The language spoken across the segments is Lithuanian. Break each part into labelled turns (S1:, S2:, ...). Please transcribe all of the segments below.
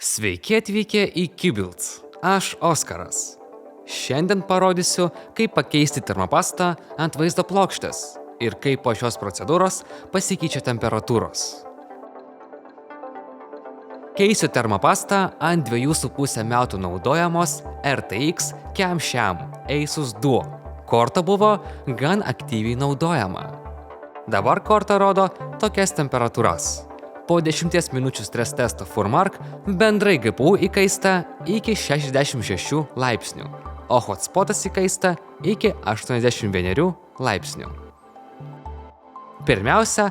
S1: Sveiki atvykę į Kibils. Aš Oskaras. Šiandien parodysiu, kaip pakeisti termopastą ant vaizdo plokštės ir kaip po šios procedūros pasikeičia temperatūros. Keisiu termopastą ant 2,5 metų naudojamos RTX Camsham Asus Duo. Korta buvo gan aktyviai naudojama. Dabar korta rodo tokias temperatūras. Po 10 minučių stres testo Furmark bendrai GPU įkaista iki 66 laipsnių, o hotspotas įkaista iki 81 laipsnių. Pirmiausia,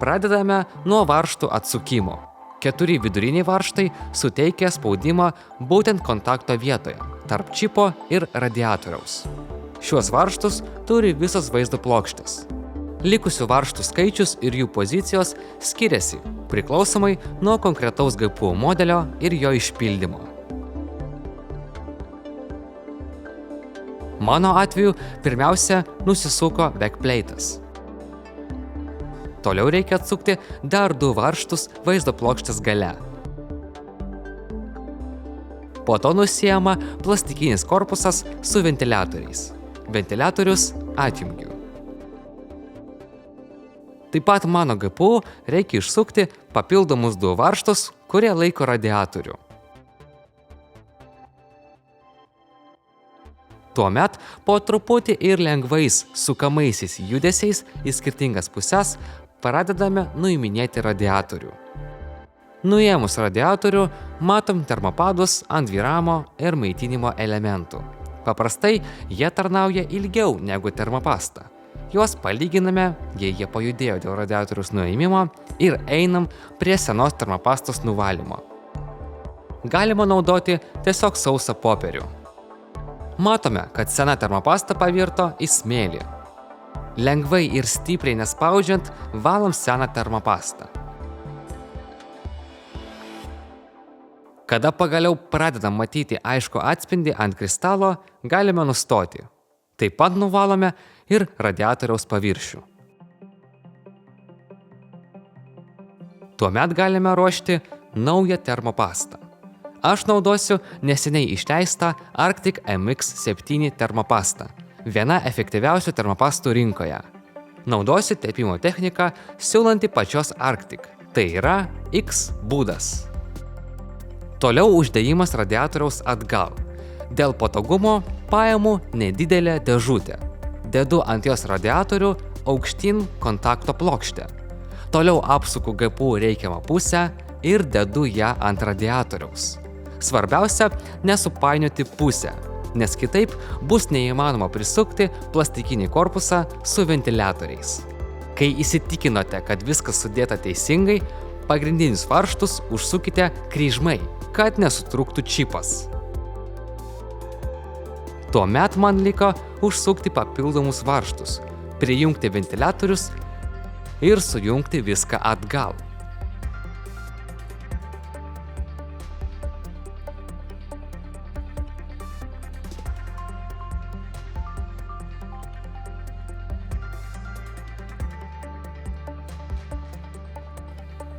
S1: pradedame nuo varžtų atsukimo. 4 viduriniai varžtai suteikia spaudimą būtent kontakto vietoje, tarp čipo ir radiatoriaus. Šiuos varžtus turi visos vaizdo plokštės. Likusių varžtų skaičius ir jų pozicijos skiriasi priklausomai nuo konkretaus GPU modelio ir jo išpildymo. Mano atveju pirmiausia nusisuko backplate'as. Toliau reikia atsukti dar 2 varžtus vaizdo plokštės gale. Po to nusiema plastikinis korpusas su ventiliatoriais. Ventiliatorius atjungiu. Taip pat mano GPU reikia išsukti papildomus 2 varžtus, kurie laiko radiatorių. Tuomet po truputį ir lengvais sukamaisiais judesiais į skirtingas puses pradedame nuiminėti radiatorių. Nuėmus radiatorių matom termopadus ant VRAMo ir maitinimo elementų. Paprastai jie tarnauja ilgiau negu termopasta. Juos palyginame, jei jie pajudėjo dėl radiatoriaus nuėmimo ir einam prie senos termopastos nuvalymo. Galima naudoti tiesiog sausą popierių. Matome, kad sena termopasta pavirto į smėlį. Lengvai ir stipriai nespaudžiant valom seną termopastą. Kada pagaliau pradedam matyti aišku atspindį ant kristalo, galime nustoti. Taip pat nuvalome ir radiatoriaus paviršių. Tuomet galime ruošti naują termopastą. Aš naudosiu neseniai išleistą Arctic MX7 termopastą, viena efektyviausių termopastų rinkoje. Naudosiu tepimo techniką siūlanti pačios Arctic, tai yra X būdas. Toliau uždėjimas radiatoriaus atgal. Dėl patogumo paimu nedidelę dėžutę. Dedu ant jos radiatorių aukštyn kontakto plokštę. Toliau apsuku GPU reikiamą pusę ir dedu ją ant radiatoriaus. Svarbiausia nesupainioti pusę, nes kitaip bus neįmanoma prisukti plastikinį korpusą su ventiliatoriais. Kai įsitikinote, kad viskas sudėta teisingai, pagrindinius varžtus užsukite kryžmai, kad nesutrūktų čipas. Tuomet man liko užsukti papildomus varžtus, prijungti ventiliatorius ir sujungti viską atgal.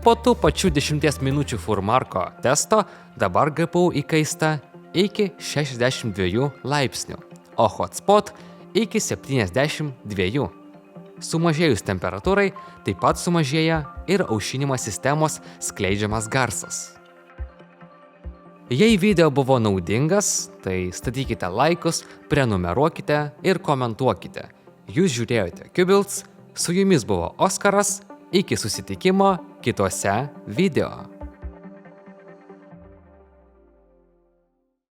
S1: Po tų pačių 10 minučių Furmarko testo dabar GPU įkaista iki 62 laipsnių, o hotspot iki 72. Sumažėjus temperatūrai taip pat sumažėja ir aušinimo sistemos skleidžiamas garsas. Jei video buvo naudingas, tai statykite laikus, prenumeruokite ir komentuokite. Jūs žiūrėjote Kibils, su jumis buvo Oskaras, iki susitikimo kituose video.